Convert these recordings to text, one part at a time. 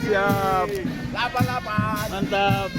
siap. 88. Mantap.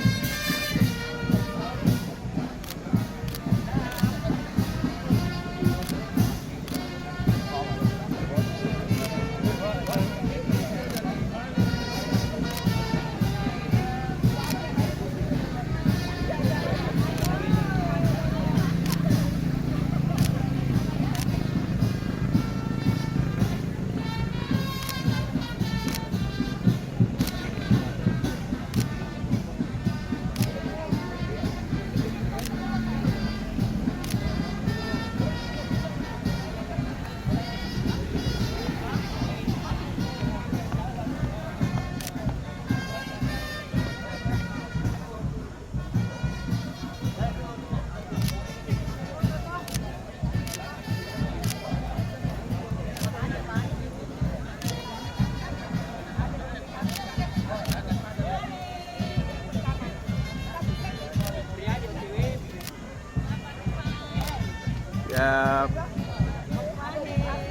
Siap.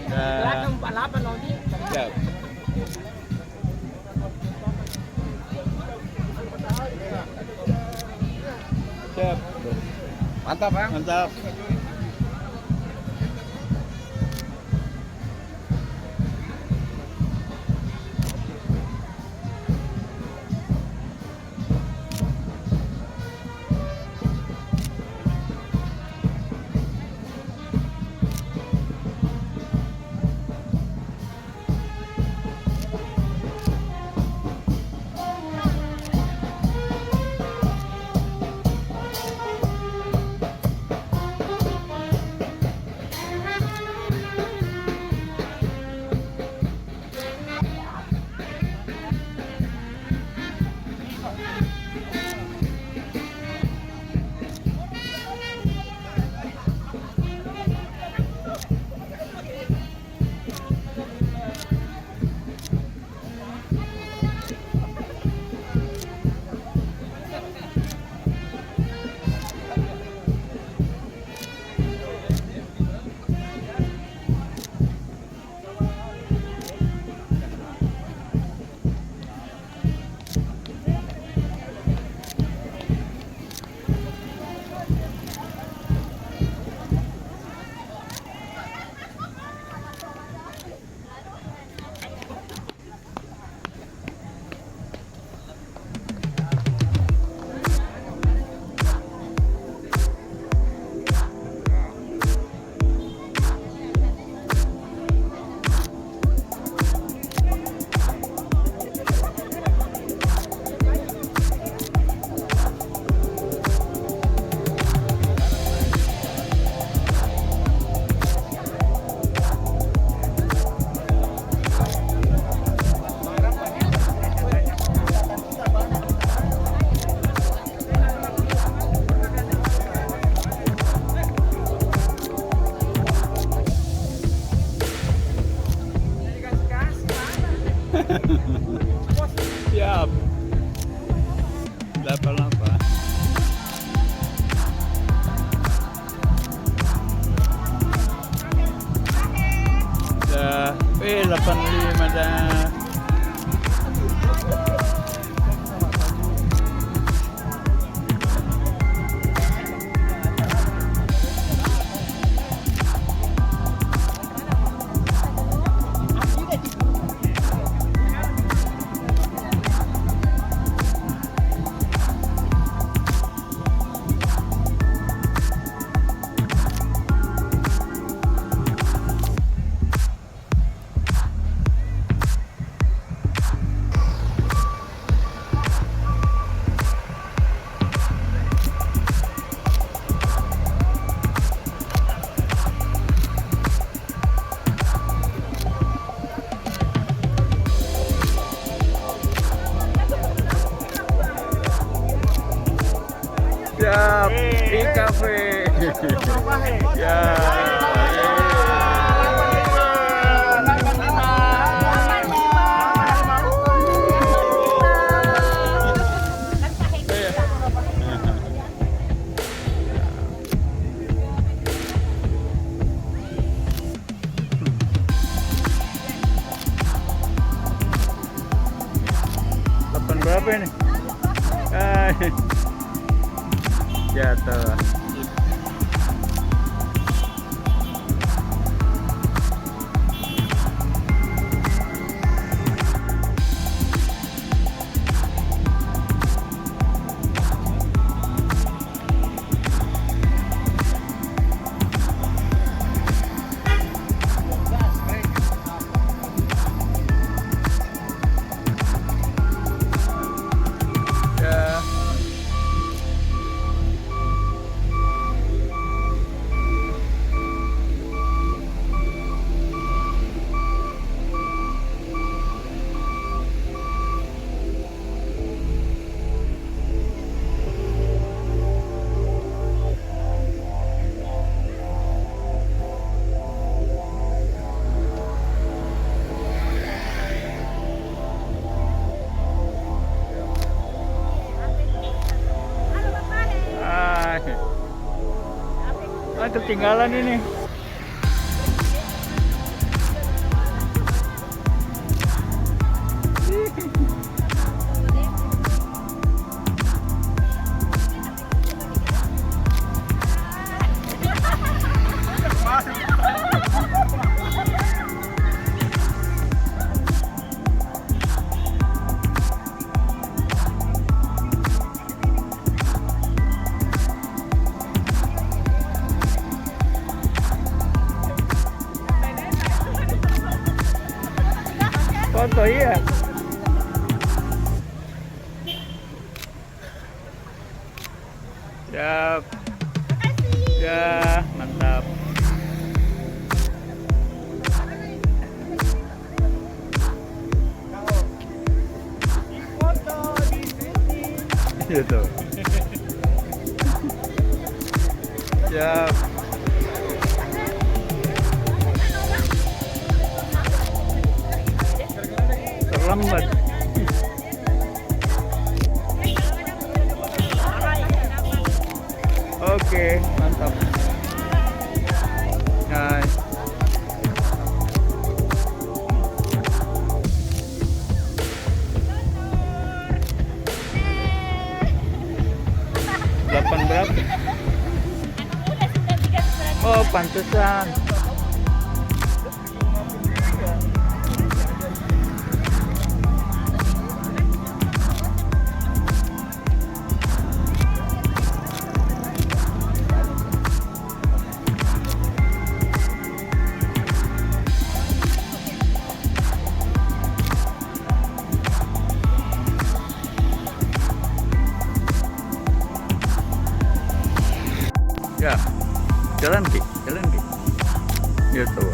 Belakang 48 nanti. Siap. Siap. Mantap, Bang. Mantap. Siap. 88. Dah, 85 dah. Siap, di kafe. Ya. Berapa ini? Ah, jatuh. Ya. Ah, ketinggalan ini. Foto iya. Siap. Ya, mantap. Gitu. Siap. Terlambat. Oke, mantap. Nice. Delapan berapa? Oh, pantesan. Ya, jalan Ki, jalan Ki. Gitu.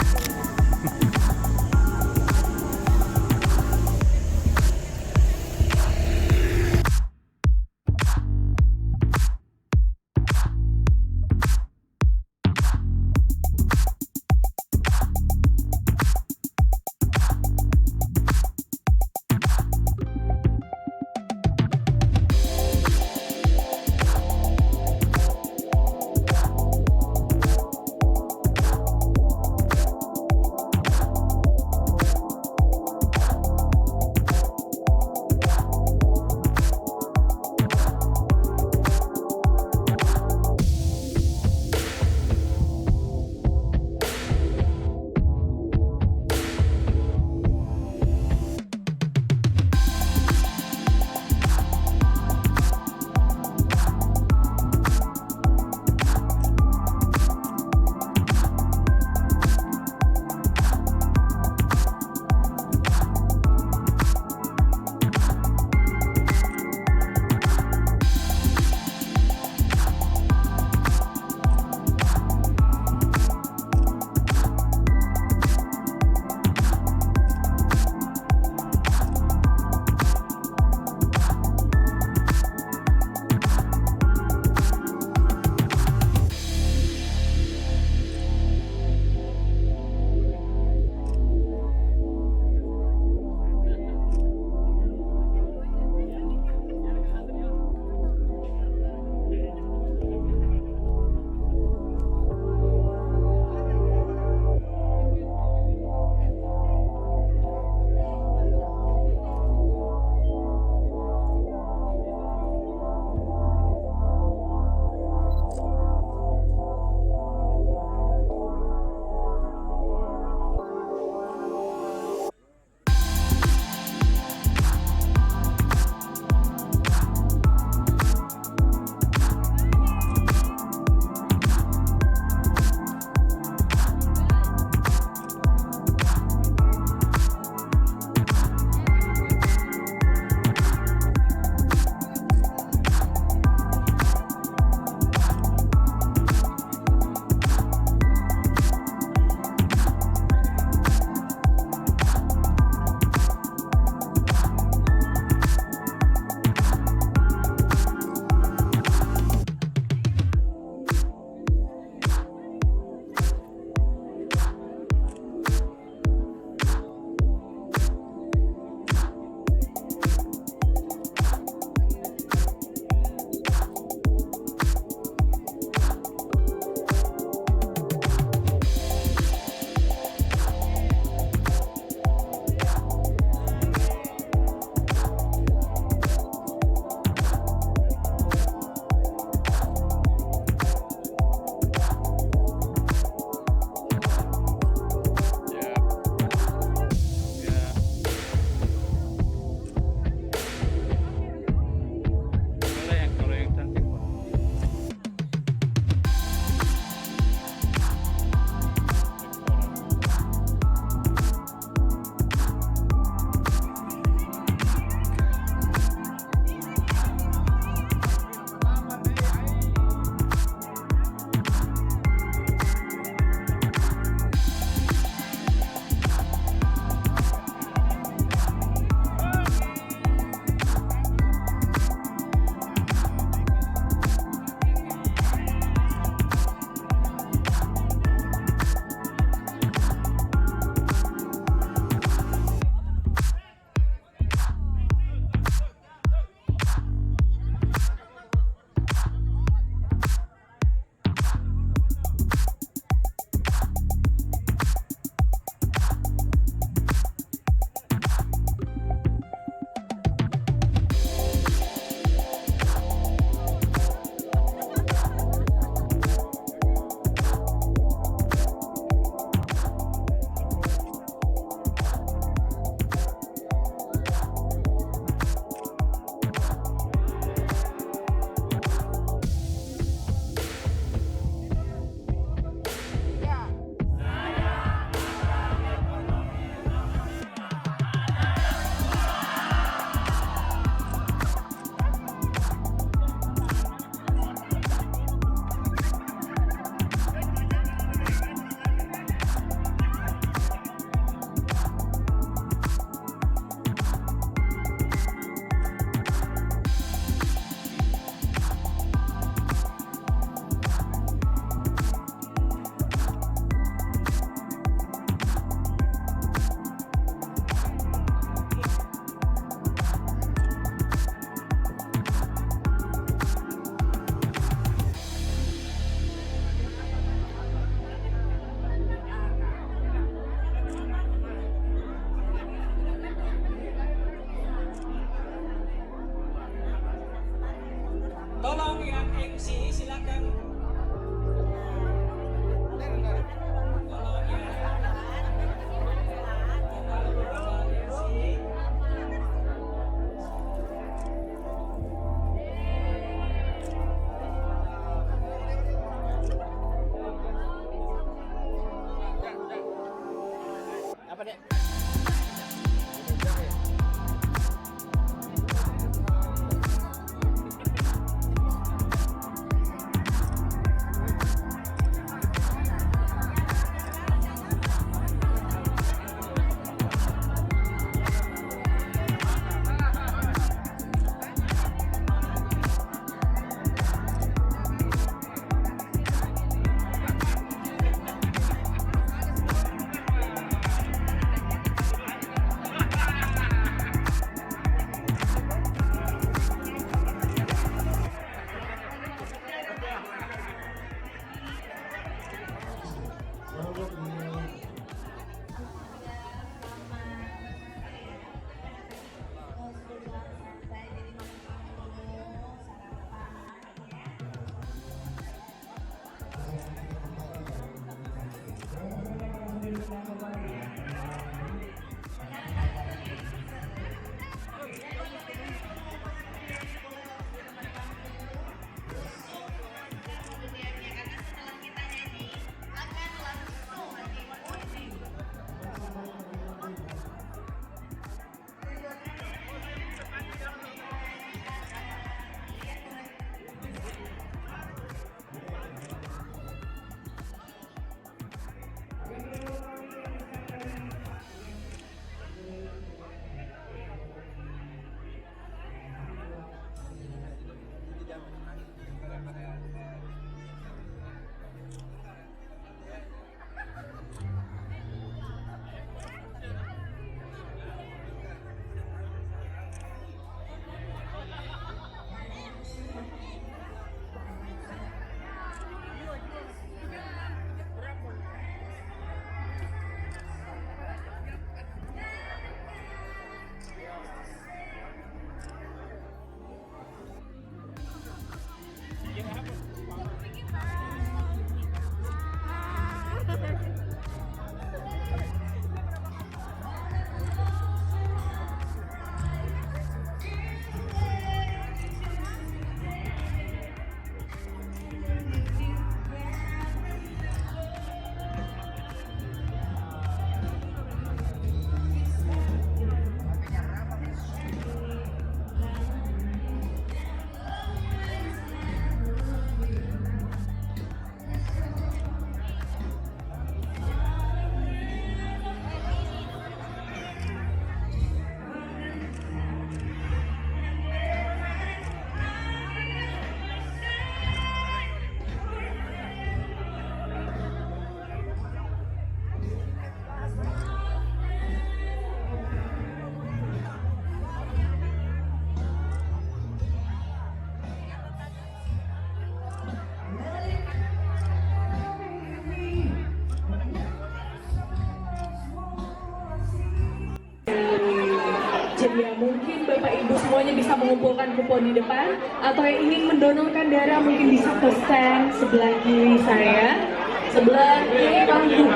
Jadi ya mungkin Bapak Ibu semuanya bisa mengumpulkan kupon di depan, atau yang ingin mendonorkan darah mungkin bisa ke stand sebelah kiri saya, sebelah kiri panggung.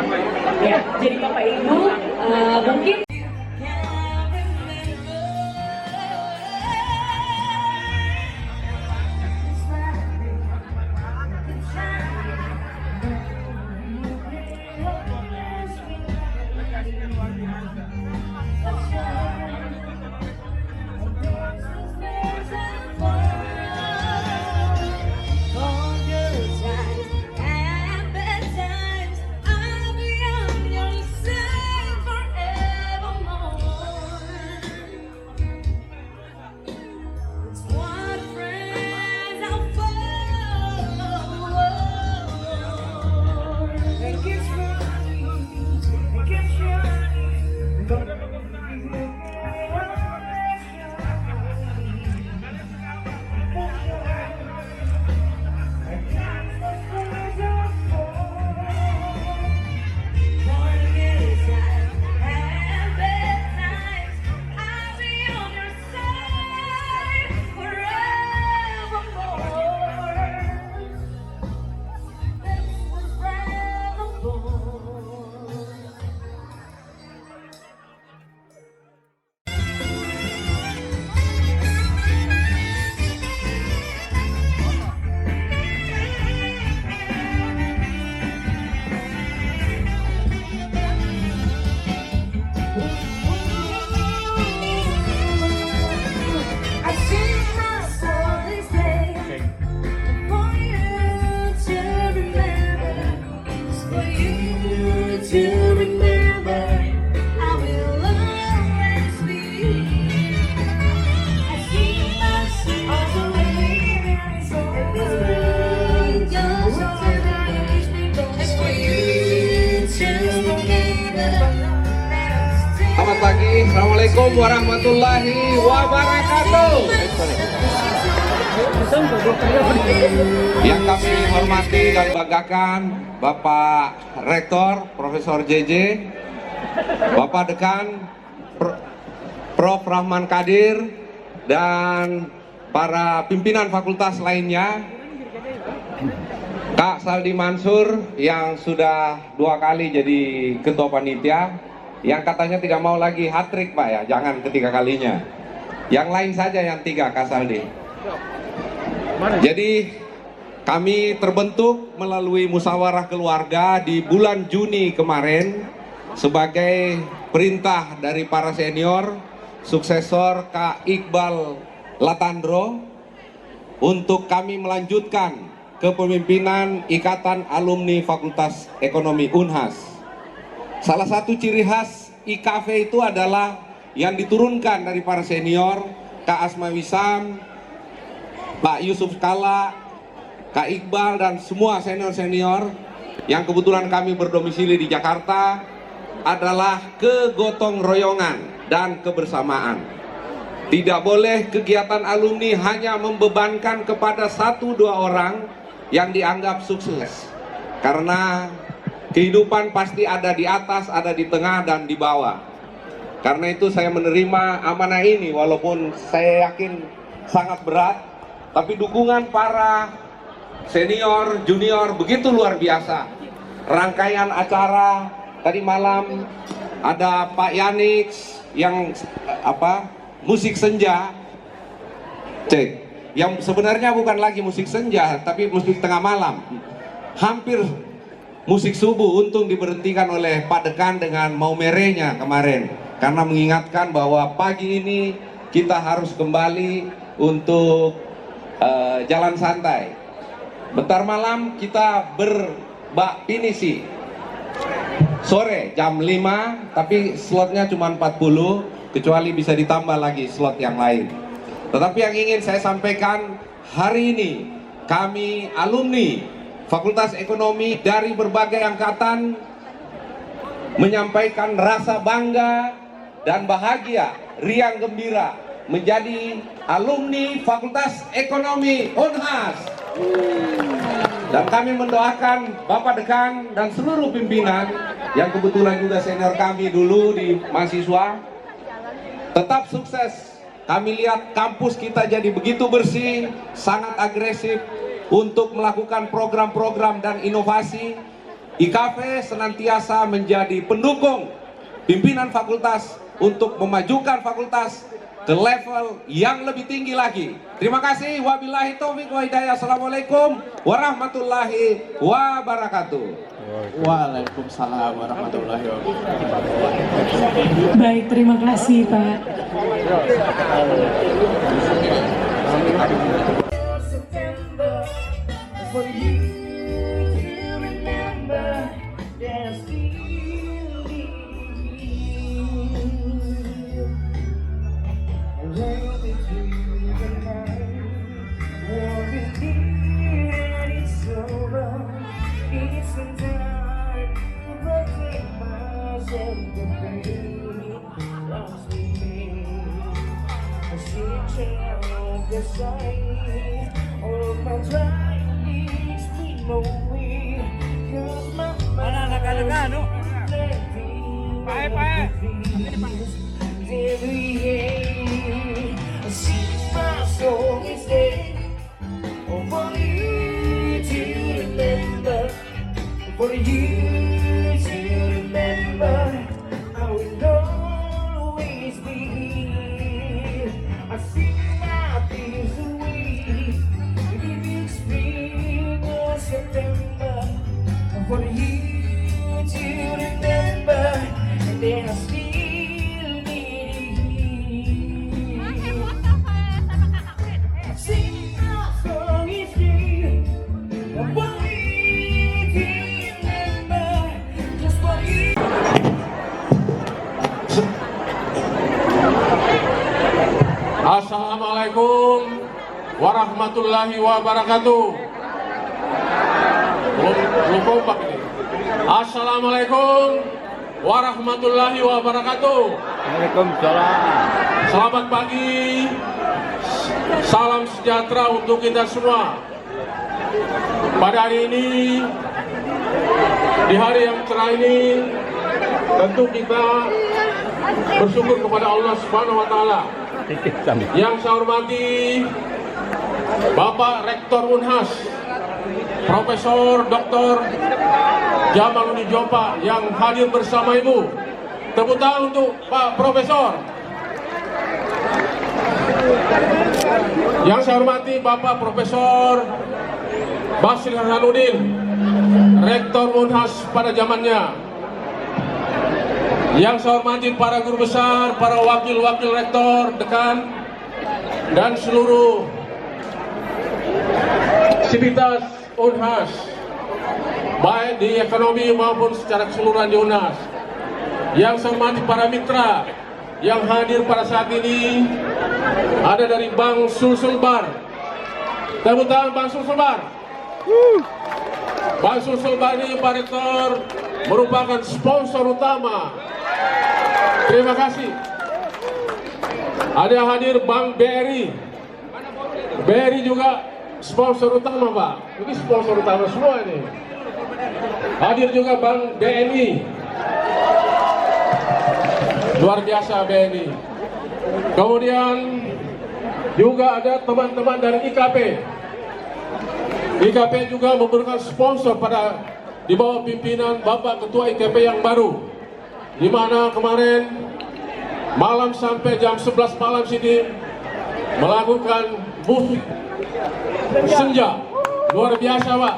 Ya, jadi Bapak Ibu mungkin Selamat pagi, Assalamualaikum warahmatullahi wabarakatuh. Yang kami hormati dan banggakan Bapak Rektor Profesor JJ, Bapak Dekan Prof. Rahman Kadir, dan para pimpinan fakultas lainnya, Kak Saldi Mansur yang sudah 2 kali jadi ketua panitia, yang katanya tidak mau lagi hat-trick Pak ya, jangan ketiga kalinya. Yang lain saja yang 3, Kak Saldi. Jadi kami terbentuk melalui musyawarah keluarga di bulan Juni kemarin sebagai perintah dari para senior, suksesor Kak Iqbal Latandro, untuk kami melanjutkan kepemimpinan Ikatan Alumni Fakultas Ekonomi Unhas. Salah satu ciri khas IKV itu adalah yang diturunkan dari para senior, Kak Asma Wisam, Pak Yusuf Kala, Kak Iqbal, dan semua senior-senior yang kebetulan kami berdomisili di Jakarta, adalah kegotong royongan dan kebersamaan. Tidak boleh kegiatan alumni hanya membebankan kepada 1-2 orang yang dianggap sukses, karena kehidupan pasti ada di atas, ada di tengah, dan di bawah. Karena itu saya menerima amanah ini, walaupun saya yakin sangat berat, tapi dukungan para senior, junior begitu luar biasa. Rangkaian acara tadi malam ada Pak Yanix yang musik senja, yang sebenarnya bukan lagi musik senja, tapi musik tengah malam, hampir musik subuh. Untung diberhentikan oleh Pak Dekan dengan mau merenya kemarin, karena mengingatkan bahwa pagi ini kita harus kembali untuk jalan santai. Bentar malam kita berbak pinisi sore jam 5, tapi slotnya cuma 40, kecuali bisa ditambah lagi slot yang lain. Tetapi yang ingin saya sampaikan hari ini, kami alumni Fakultas Ekonomi dari berbagai angkatan menyampaikan rasa bangga dan bahagia, riang gembira menjadi alumni Fakultas Ekonomi Unhas. Dan kami mendoakan Bapak Dekan dan seluruh pimpinan yang kebetulan juga senior kami dulu di mahasiswa, Tetap sukses. Kami lihat kampus kita jadi begitu bersih, sangat agresif untuk melakukan program-program dan inovasi. IKP senantiasa menjadi pendukung pimpinan fakultas untuk memajukan fakultas ke level yang lebih tinggi lagi. Terima kasih. Wabillahi taufiq wa hidayah. Assalamualaikum warahmatullahi wabarakatuh. Waalaikumsalam warahmatullahi wabarakatuh. Baik, terima kasih Pak. Mana naga-naga, no? Pae. For you to remember, I will always be here. I sing my tears away, give you spring or September. For you to remember, and then I still need you. Sing my song is you. Assalamualaikum warahmatullahi wabarakatuh. Belum kompak ini. Assalamualaikum warahmatullahi wabarakatuh. Waalaikumsalam. Selamat pagi. Salam sejahtera untuk kita semua. Pada hari ini, di hari yang cerah ini, tentu kita bersyukur kepada Allah Subhanahu wa Ta'ala. Yang saya hormati Bapak Rektor Unhas, Profesor Dr. Jamaludin Jopa yang hadir bersama Ibu. Tepuk tangan untuk Pak Profesor. Yang saya hormati Bapak Profesor Basri Hasanuddin, Rektor Unhas pada zamannya. Yang saya hormati para guru besar, para wakil-wakil rektor, dekan, dan seluruh sivitas Unhas, baik di ekonomi maupun secara keseluruhan di Unhas. Yang saya hormati para mitra yang hadir pada saat ini, ada dari Bank Sulselbar. Tepuk tangan Bank Sulselbar. Bank Sulselbar ini Pak Rektor merupakan sponsor utama. Terima kasih. Ada hadir Bank BRI. BRI juga sponsor utama, Pak. Ini sponsor utama semua ini. Hadir juga Bank BNI. Luar biasa BNI. Kemudian juga ada teman-teman dari IKP. IKP juga memberikan sponsor pada di bawah pimpinan Bapak Ketua IKP yang baru, di mana kemarin malam sampai jam 11 malam sini melakukan musik senja. Luar biasa, Pak.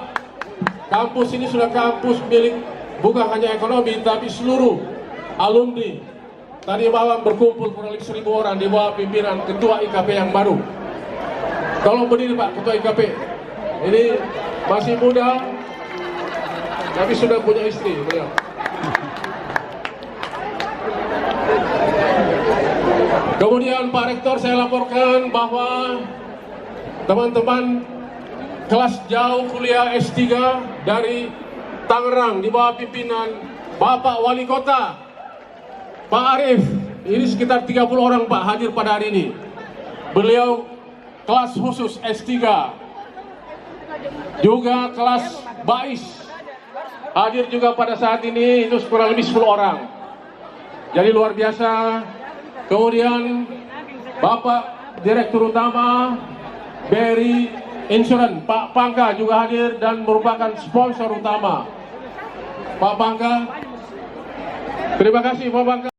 Kampus ini sudah kampus milik bukan hanya ekonomi tapi seluruh alumni. Tadi malam berkumpul kurang lebih 1.000 orang di bawah pimpinan Ketua IKP yang baru. Tolong berdiri, Pak, Ketua IKP. Ini masih muda tapi sudah punya istri beliau. Kemudian Pak Rektor, saya laporkan bahwa teman-teman kelas jauh kuliah S3 dari Tangerang di bawah pimpinan Bapak Wali Kota Pak Arif, ini sekitar 30 orang Pak hadir pada hari ini. Beliau kelas khusus S3, juga kelas BAIS hadir juga pada saat ini, itu kurang lebih 10 orang. Jadi luar biasa kemudian Bapak Direktur Utama BRI Insurance, Pak Pangka juga hadir dan merupakan sponsor utama. Pak Pangka, terima kasih Pak Pangka.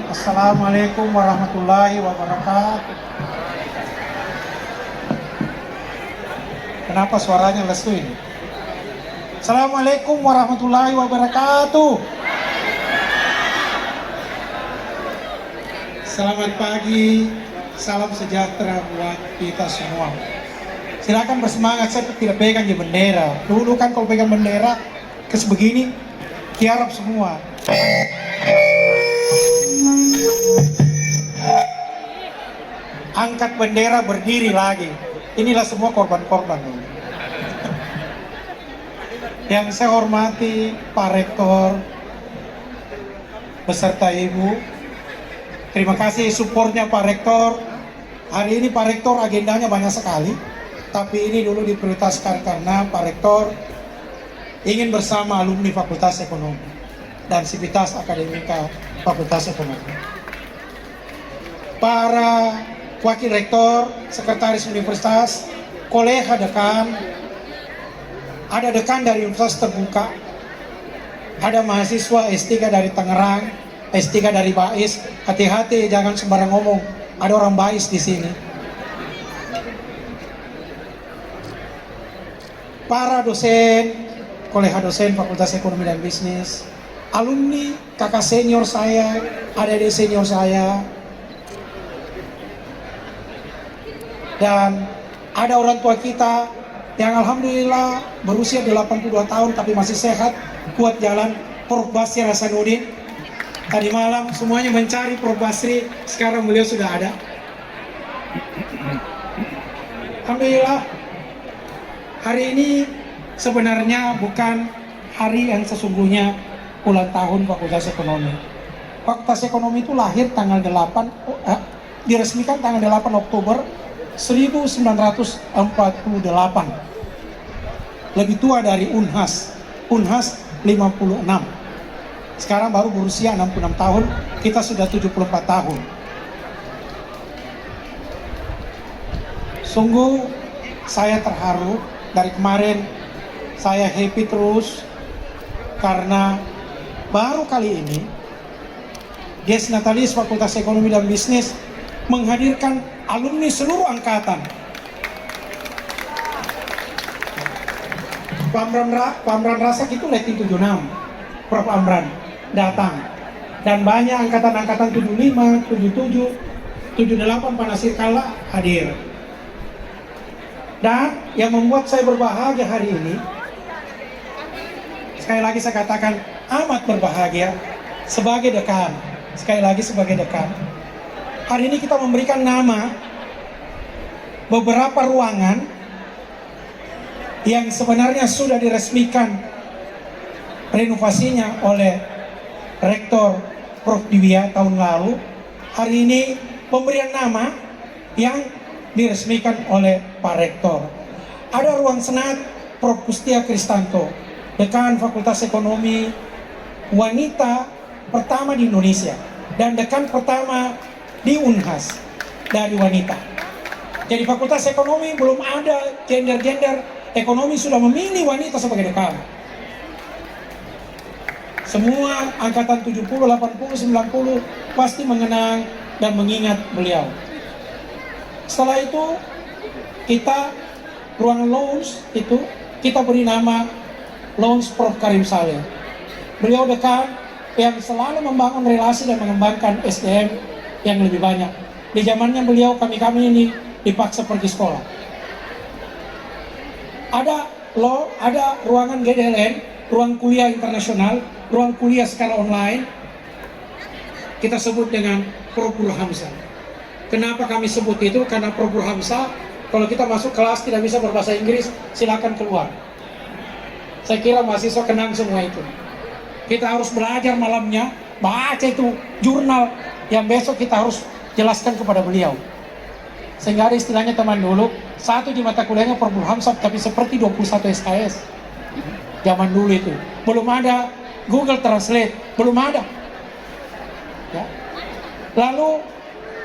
Assalamualaikum warahmatullahi wabarakatuh. Kenapa suaranya lesu ini? Assalamualaikum warahmatullahi wabarakatuh. Selamat pagi, salam sejahtera buat kita semua. Silakan bersemangat, saya tidak pegang di bendera. Dulu kan kalau pegang bendera, kes begini, tiarap semua. Angkat bendera, berdiri lagi. Inilah semua korban-korban. Yang saya hormati Pak Rektor beserta Ibu. Terima kasih supportnya Pak Rektor. Hari ini Pak Rektor agendanya banyak sekali, tapi ini dulu diprioritaskan karena Pak Rektor ingin bersama alumni Fakultas Ekonomi dan Sivitas Akademika Fakultas Ekonomi. Para Wakil Rektor, Sekretaris Universitas, kolega dekan, ada dekan dari Universitas Terbuka, ada mahasiswa S3 dari Tangerang, S3 dari BAIS. Hati-hati, jangan sembarang ngomong, ada orang BAIS di sini. Para dosen, kolega dosen Fakultas Ekonomi dan Bisnis, alumni, kakak senior saya, adik-adik senior saya, dan ada orang tua kita yang alhamdulillah berusia 82 tahun tapi masih sehat, kuat jalan, Prof. Basri Hasanuddin. Tadi malam semuanya mencari Prof. Basri, sekarang beliau sudah ada. Alhamdulillah, hari ini sebenarnya bukan hari yang sesungguhnya ulang tahun Fakultas Ekonomi. Fakultas Ekonomi itu lahir tanggal 8, diresmikan tanggal 8 Oktober 1948. Lebih tua dari Unhas. Unhas 56. Sekarang baru berusia 66 tahun, kita sudah 74 tahun. Sungguh saya terharu, dari kemarin saya happy terus karena baru kali ini Des Natalis Fakultas Ekonomi dan Bisnis menghadirkan alumni seluruh angkatan. Pamran Rasak itu letting 76, Prof. Amran datang. Dan banyak angkatan-angkatan 75, 77, 78 Panasir Kala hadir. Dan yang membuat saya berbahagia hari ini, sekali lagi saya katakan amat berbahagia sebagai dekan. Sekali lagi sebagai dekan. Hari ini kita memberikan nama beberapa ruangan yang sebenarnya sudah diresmikan renovasinya oleh Rektor Prof. Diwia tahun lalu. Hari ini pemberian nama yang diresmikan oleh Pak Rektor. Ada ruang senat Prof. Kustia Kristanto, Dekan Fakultas Ekonomi, wanita pertama di Indonesia dan dekan pertama di Unhas dari wanita. Jadi Fakultas Ekonomi belum ada gender-gender, ekonomi sudah memilih wanita sebagai dekan. Semua angkatan 70, 80, 90 pasti mengenang dan mengingat beliau. Setelah itu kita ruang lounge itu kita beri nama Lounge Prof. Karim Saleh. Beliau dekan yang selalu membangun relasi dan mengembangkan SDM yang lebih banyak. Di zamannya beliau, kami ini dipaksa pergi sekolah. Ada ruangan GDLN, ruang kuliah internasional, ruang kuliah secara online. Kita sebut dengan Prof. Hamzah. Kenapa kami sebut itu? Karena Prof. Hamzah, kalau kita masuk kelas tidak bisa berbahasa Inggris, silakan keluar. Saya kira mahasiswa kenang semua itu. Kita harus belajar malamnya, baca itu jurnal yang besok kita harus jelaskan kepada beliau. Sehingga ada istilahnya teman dulu, satu di mata kuliahnya Prof. Hamzah, tapi seperti 21 SKS. Zaman dulu itu. Belum ada Google Translate, belum ada. Ya. Lalu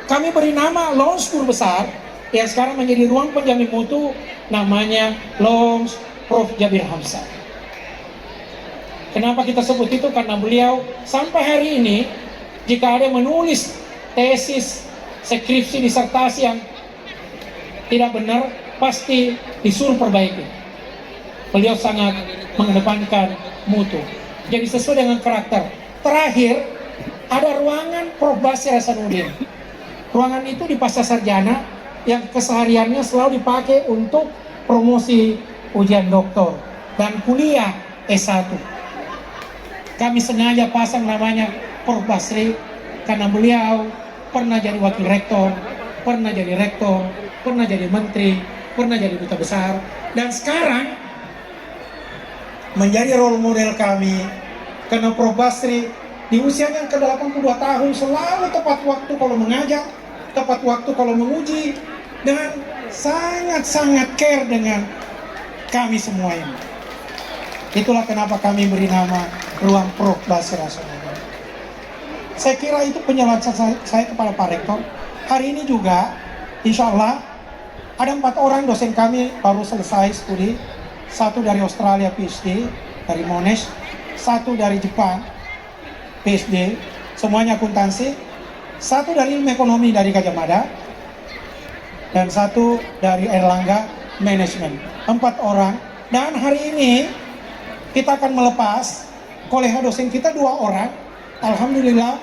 kami beri nama Lounge Guru Besar yang sekarang menjadi ruang penjamin mutu, namanya Lounge Prof. Jabir Hamzah. Kenapa kita sebut itu? Karena beliau sampai hari ini jika ada yang menulis tesis, skripsi, disertasi yang tidak benar, pasti disuruh perbaiki. Beliau sangat mengedepankan mutu. Jadi sesuai dengan karakter. Terakhir, ada ruangan Prof. Basir Hasanuddin. Ruangan itu di Pasca Sarjana yang kesehariannya selalu dipakai untuk promosi ujian doktor dan kuliah S1. Kami sengaja pasang namanya Prof. Basri karena beliau pernah jadi wakil rektor, pernah jadi rektor, pernah jadi menteri, pernah jadi duta besar, dan sekarang menjadi role model kami karena Prof. Basri di usia yang ke-82 tahun selalu tepat waktu kalau mengajar, tepat waktu kalau menguji, dan sangat-sangat care dengan kami semua ini. Itulah kenapa kami beri nama Ruang Prof. Basir Hasanuddin. Saya kira itu penjelasan saya kepada Pak Rektor. Hari ini juga, insya Allah, ada 4 orang dosen kami baru selesai studi. 1 dari Australia PhD, dari Monash, 1 dari Jepang PhD, semuanya akuntansi, 1 dari ilmu ekonomi dari Gajah Mada, dan 1 dari Erlangga Manajemen. 4 orang. Dan hari ini kita akan melepas koleha dosen kita 2 orang. Alhamdulillah,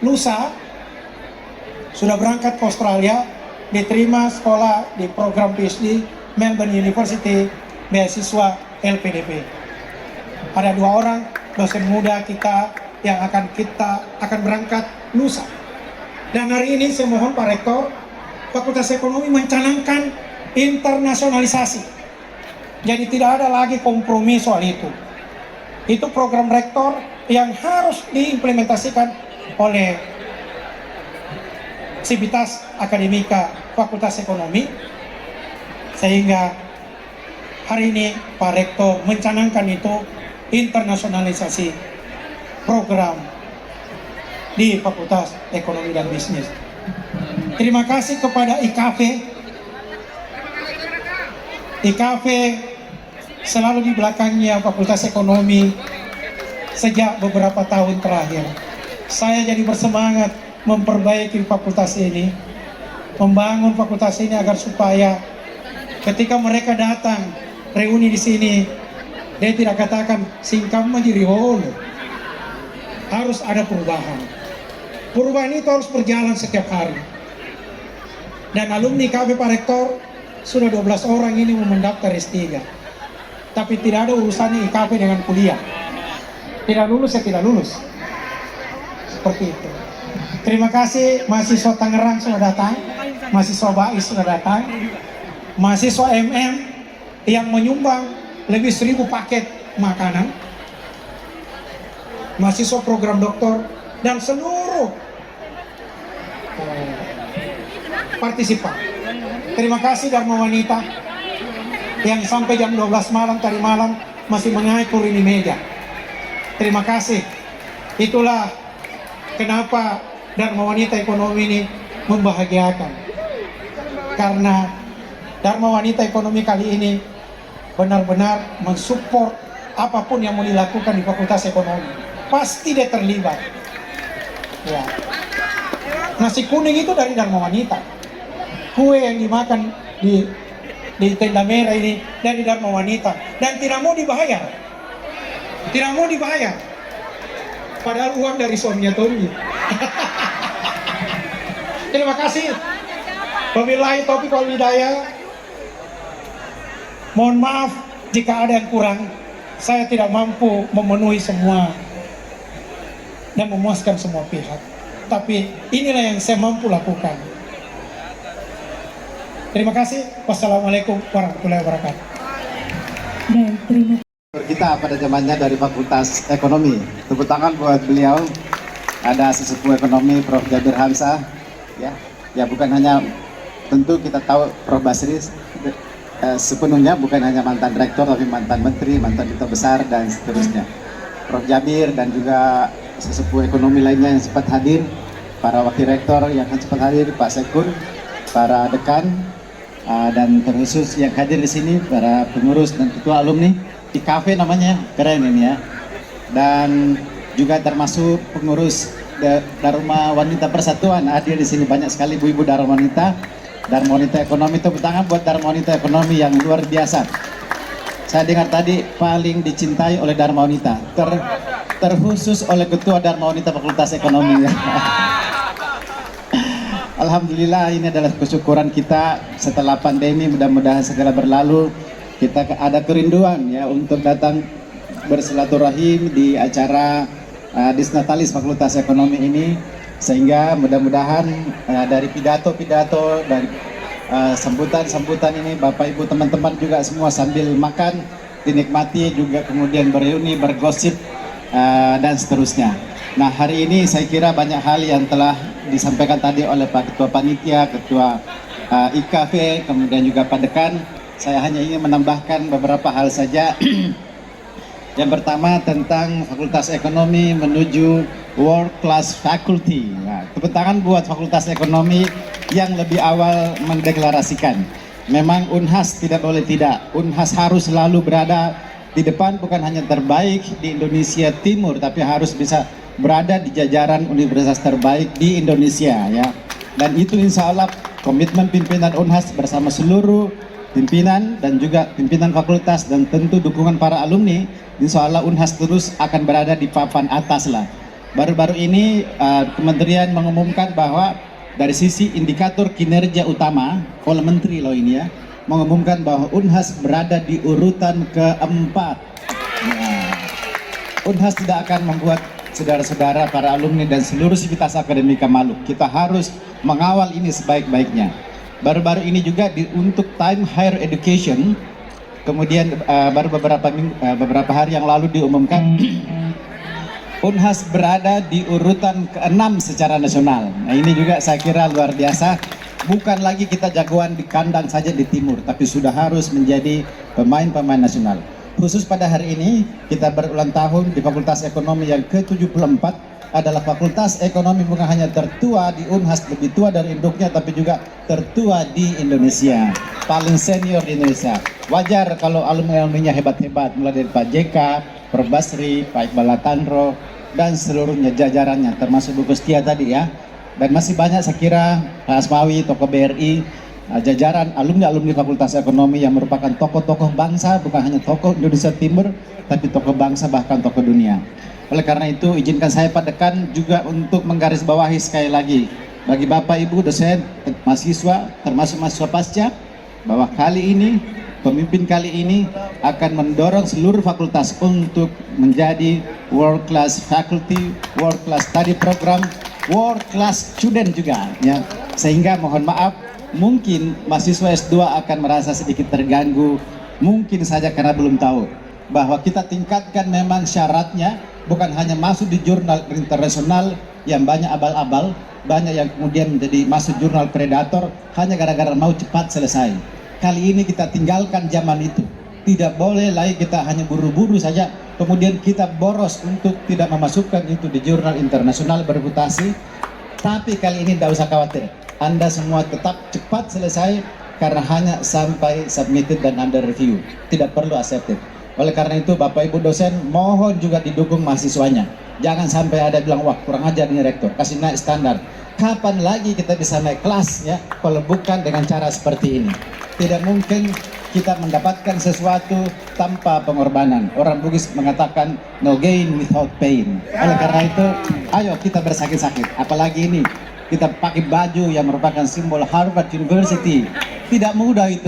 lusa sudah berangkat ke Australia, diterima sekolah di program PhD Melbourne University, beasiswa LPDP. Ada 2 orang dosen muda kita yang akan berangkat lusa. Dan hari ini saya mohon Pak Rektor, Fakultas Ekonomi mencanangkan internasionalisasi. Jadi tidak ada lagi kompromi soal itu. Itu program rektor yang harus diimplementasikan oleh Sivitas Akademika Fakultas Ekonomi, sehingga hari ini Pak Rektor mencanangkan itu internasionalisasi program di Fakultas Ekonomi dan Bisnis. Terima kasih kepada IKV. IKV selalu di belakangnya Fakultas Ekonomi sejak beberapa tahun terakhir. Saya jadi bersemangat memperbaiki fakultas ini, membangun fakultas ini agar supaya ketika mereka datang reuni di sini, dia tidak katakan singkam majiriholo. Harus ada perubahan. Perubahan itu harus berjalan setiap hari. Dan alumni KB Pak Rektor sudah 12 orang ini mau mendaftar S3. Tapi tidak ada urusannya IKP dengan kuliah. Tidak lulus ya tidak lulus. Seperti itu. Terima kasih mahasiswa Tangerang sudah datang, mahasiswa BAIS sudah datang, mahasiswa MM yang menyumbang lebih 1000 paket makanan, mahasiswa program doktor, dan seluruh partisipan. Terima kasih Dharma Wanita yang sampai jam 12 malam tadi malam masih mengatur ini meja. Terima kasih. Itulah kenapa Dharma Wanita Ekonomi ini membahagiakan. Karena Dharma Wanita Ekonomi kali ini benar-benar mensupport apapun yang mau dilakukan di Fakultas Ekonomi. Pasti dia terlibat. Ya. Nasi kuning itu dari Dharma Wanita. Kue yang dimakan di tenda merah ini dari Dharma Wanita. Dan tidak mau dibayar. Tidak mau dibayar. Padahal uang dari suaminya Tommy. Terima kasih. Wabillahi taufiq wal hidayah. Mohon maaf jika ada yang kurang. Saya tidak mampu memenuhi semua dan memuaskan semua pihak. Tapi inilah yang saya mampu lakukan. Terima kasih. Wassalamualaikum warahmatullahi wabarakatuh. Kita pada zamannya dari Fakultas Ekonomi. Tepuk tangan buat beliau. Ada sesepuh ekonomi Prof. Jabir Hamzah. Ya bukan hanya, tentu kita tahu Prof. Basri sepenuhnya bukan hanya mantan rektor, tapi mantan menteri, mantan duta besar, dan seterusnya. Prof. Jabir dan juga sesepuh ekonomi lainnya yang sempat hadir, para wakil rektor yang sempat hadir, Pak Sekun, para dekan, dan terkhusus yang hadir di sini para pengurus dan ketua alumni di kafe namanya, keren ini ya. Dan juga termasuk pengurus Dharma Wanita Persatuan hadir di sini, banyak sekali ibu-ibu Dharma Wanita. Dharma Wanita Ekonomi, tepuk tangan buat Dharma Wanita Ekonomi yang luar biasa. Saya dengar tadi paling dicintai oleh Dharma Wanita, terkhusus oleh ketua Dharma Wanita Fakultas Ekonomi. Alhamdulillah, ini adalah kesyukuran kita setelah pandemi, mudah-mudahan segera berlalu. Kita ada kerinduan ya untuk datang bersilaturahim di acara Disnatalis Fakultas Ekonomi ini, sehingga mudah-mudahan dari pidato-pidato, dari sambutan-sambutan ini Bapak Ibu teman-teman juga semua sambil makan dinikmati, juga kemudian bereuni, bergosip dan seterusnya. Nah, hari ini saya kira banyak hal yang telah disampaikan tadi oleh Pak Ketua Panitia, Ketua IKV, kemudian juga Pak Dekan. Saya hanya ingin menambahkan beberapa hal saja. Yang pertama tentang Fakultas Ekonomi menuju World Class Faculty. Nah, tepuk tangan buat Fakultas Ekonomi yang lebih awal mendeklarasikan. Memang Unhas tidak boleh tidak. Unhas harus selalu berada di depan, bukan hanya terbaik di Indonesia Timur, tapi harus bisa berada di jajaran universitas terbaik di Indonesia ya. Dan itu insya Allah komitmen pimpinan Unhas bersama seluruh pimpinan dan juga pimpinan fakultas dan tentu dukungan para alumni. Insya Allah Unhas terus akan berada di papan atas lah. Baru-baru ini Kementerian mengumumkan bahwa dari sisi indikator kinerja utama, oleh Menteri loh ini ya, mengumumkan bahwa Unhas berada di urutan keempat. Nah, Unhas tidak akan membuat saudara-saudara para alumni dan seluruh sivitas akademika malu. Kita harus mengawal ini sebaik-baiknya. Baru-baru ini juga untuk Time Higher Education, kemudian baru beberapa hari yang lalu diumumkan Unhas berada di urutan ke-6 secara nasional. Nah, ini juga saya kira luar biasa. Bukan lagi kita jagoan di kandang saja di timur, tapi sudah harus menjadi pemain-pemain nasional. Khusus pada hari ini kita berulang tahun di Fakultas Ekonomi yang ke-74 adalah Fakultas Ekonomi bukan hanya tertua di Unhas, lebih tua dari induknya, tapi juga tertua di Indonesia, paling senior di Indonesia. Wajar kalau alumni-alumninya hebat-hebat, mulai dari Pak JK, Prof. Basri, Pak Iqbal Latanro, dan seluruhnya jajarannya, termasuk Bu Kustia tadi ya. Dan masih banyak saya kira Pak Asmawi, tokoh BRI, jajaran alumni-alumni Fakultas Ekonomi yang merupakan tokoh-tokoh bangsa, bukan hanya tokoh Indonesia Timur, tapi tokoh bangsa bahkan tokoh dunia. Oleh karena itu izinkan saya Pak Dekan juga untuk menggarisbawahi sekali lagi bagi Bapak Ibu dosen, mahasiswa, termasuk mahasiswa pasca, bahwa kali ini pemimpin kali ini akan mendorong seluruh fakultas untuk menjadi world class faculty, world class study program, world class student juga ya. Sehingga mohon maaf, mungkin mahasiswa S2 akan merasa sedikit terganggu, mungkin saja karena belum tahu bahwa kita tingkatkan memang syaratnya bukan hanya masuk di jurnal internasional yang banyak abal-abal, banyak yang kemudian menjadi masuk jurnal predator hanya gara-gara mau cepat selesai. Kali ini kita tinggalkan zaman itu. Tidak boleh lagi kita hanya buru-buru saja, kemudian kita boros untuk tidak memasukkan itu di jurnal internasional bereputasi. Tapi kali ini tidak usah khawatir, Anda semua tetap cepat selesai karena hanya sampai submitted dan under review, tidak perlu accepted. Oleh karena itu Bapak Ibu dosen mohon juga didukung mahasiswanya. Jangan sampai ada bilang, wah kurang ajar nih rektor, kasih naik standar. Kapan lagi kita bisa naik kelas ya kalau bukan dengan cara seperti ini. Tidak mungkin kita mendapatkan sesuatu tanpa pengorbanan. Orang Bugis mengatakan no gain without pain. Oleh karena itu ayo kita bersakit-sakit. Apalagi ini kita pakai baju yang merupakan simbol Harvard University. Tidak mudah itu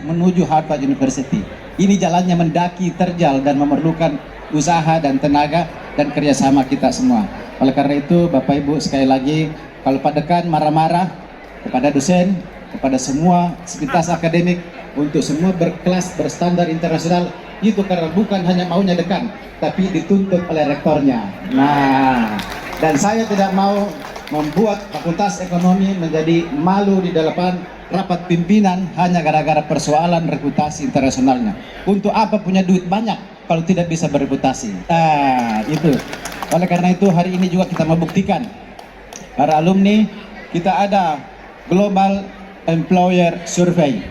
menuju Harvard University. Ini jalannya mendaki, terjal, dan memerlukan usaha dan tenaga dan kerjasama kita semua. Oleh karena itu Bapak Ibu sekali lagi, kalau Pak Dekan marah-marah kepada dosen, kepada semua sivitas akademik untuk semua berkelas berstandar internasional, itu karena bukan hanya maunya Dekan, tapi dituntut oleh rektornya. Nah, dan saya tidak mau membuat Fakultas Ekonomi menjadi malu di depan rapat pimpinan hanya gara-gara persoalan reputasi internasionalnya. Untuk apa punya duit banyak kalau tidak bisa bereputasi? Itu. Oleh karena itu hari ini juga kita membuktikan para alumni, kita ada Global Employer Survey.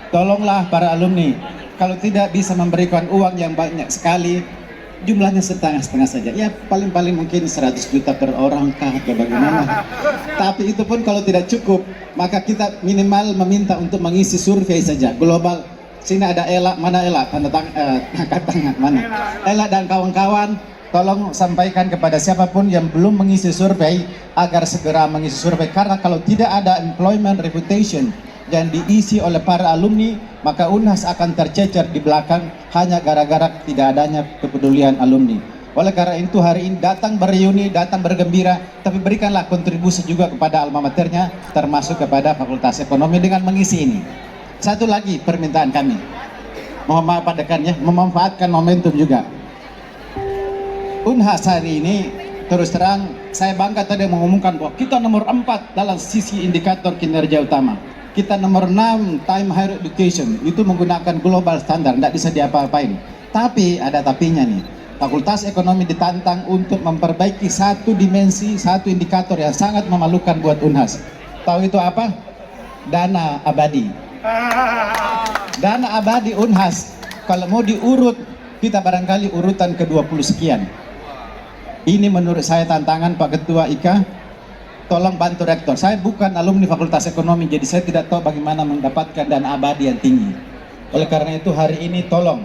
Tolonglah para alumni, kalau tidak bisa memberikan uang yang banyak sekali, jumlahnya setengah-setengah saja. Ya paling-paling mungkin 100 juta per orang kah atau bagaimana. Tapi itu pun kalau tidak cukup, maka kita minimal meminta untuk mengisi survei saja. Global, sini ada Ella, mana Ella? Angkat tangan, mana? Ella dan kawan-kawan, tolong sampaikan kepada siapapun yang belum mengisi survei agar segera mengisi survei, karena kalau tidak ada employment reputation yang diisi oleh para alumni, maka UNHAS akan tercecer di belakang hanya gara-gara tidak adanya kepedulian alumni. Oleh karena itu hari ini datang bereuni, datang bergembira, tapi berikanlah kontribusi juga kepada alma maternya, termasuk kepada Fakultas Ekonomi dengan mengisi ini. Satu lagi permintaan kami, mohon maaf adekannya, memanfaatkan momentum juga. UNHAS hari ini terus terang saya bangga tadi mengumumkan bahwa kita nomor 4 dalam sisi indikator kinerja utama. Kita nomor 6 time higher education, itu menggunakan global standard, tidak bisa diapa-apain. Tapi ada tapinya nih, Fakultas Ekonomi ditantang untuk memperbaiki satu dimensi, satu indikator yang sangat memalukan buat UNHAS. Tahu itu apa? Dana abadi. Dana abadi UNHAS, kalau mau diurut, kita barangkali urutan ke-20 sekian. Ini menurut saya tantangan Pak Ketua IKA. Tolong bantu rektor. Saya bukan alumni Fakultas Ekonomi, jadi saya tidak tahu bagaimana mendapatkan dana abadi yang tinggi. Oleh karena itu hari ini tolong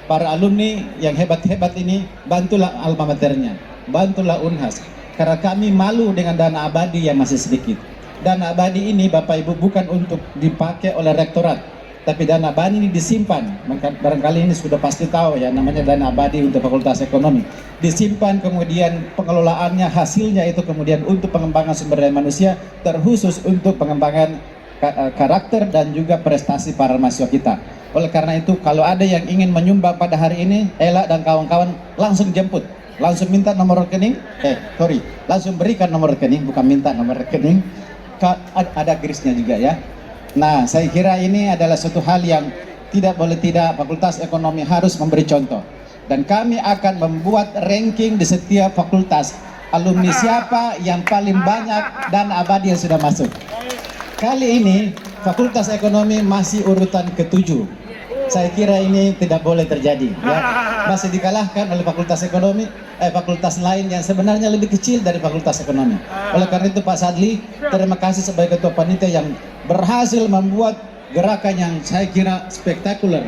para alumni yang hebat-hebat ini, bantulah alma maternya, bantulah UNHAS. Karena kami malu dengan dana abadi yang masih sedikit. Dana abadi ini Bapak Ibu bukan untuk dipakai oleh rektorat, tapi dana abadi ini disimpan. Barangkali ini sudah pasti tahu ya, namanya dana abadi untuk Fakultas Ekonomi. Disimpan, kemudian pengelolaannya, hasilnya itu kemudian untuk pengembangan sumber daya manusia, terkhusus untuk pengembangan karakter dan juga prestasi para mahasiswa kita. Oleh karena itu, kalau ada yang ingin menyumbang pada hari ini, Ella dan kawan-kawan langsung jemput, langsung minta nomor rekening, langsung berikan nomor rekening, bukan minta nomor rekening, ada garisnya juga ya. Nah, saya kira ini adalah suatu hal yang tidak boleh tidak, Fakultas Ekonomi harus memberi contoh. Dan kami akan membuat ranking di setiap fakultas, alumni siapa yang paling banyak dana abadi yang sudah masuk. Kali ini Fakultas Ekonomi masih urutan ke-7. Saya kira ini tidak boleh terjadi ya. Masih dikalahkan oleh Fakultas Ekonomi, fakultas lain yang sebenarnya lebih kecil dari Fakultas Ekonomi. Oleh karena itu Pak Sadli, terima kasih sebagai Ketua Panitia yang berhasil membuat gerakan yang saya kira spektakuler.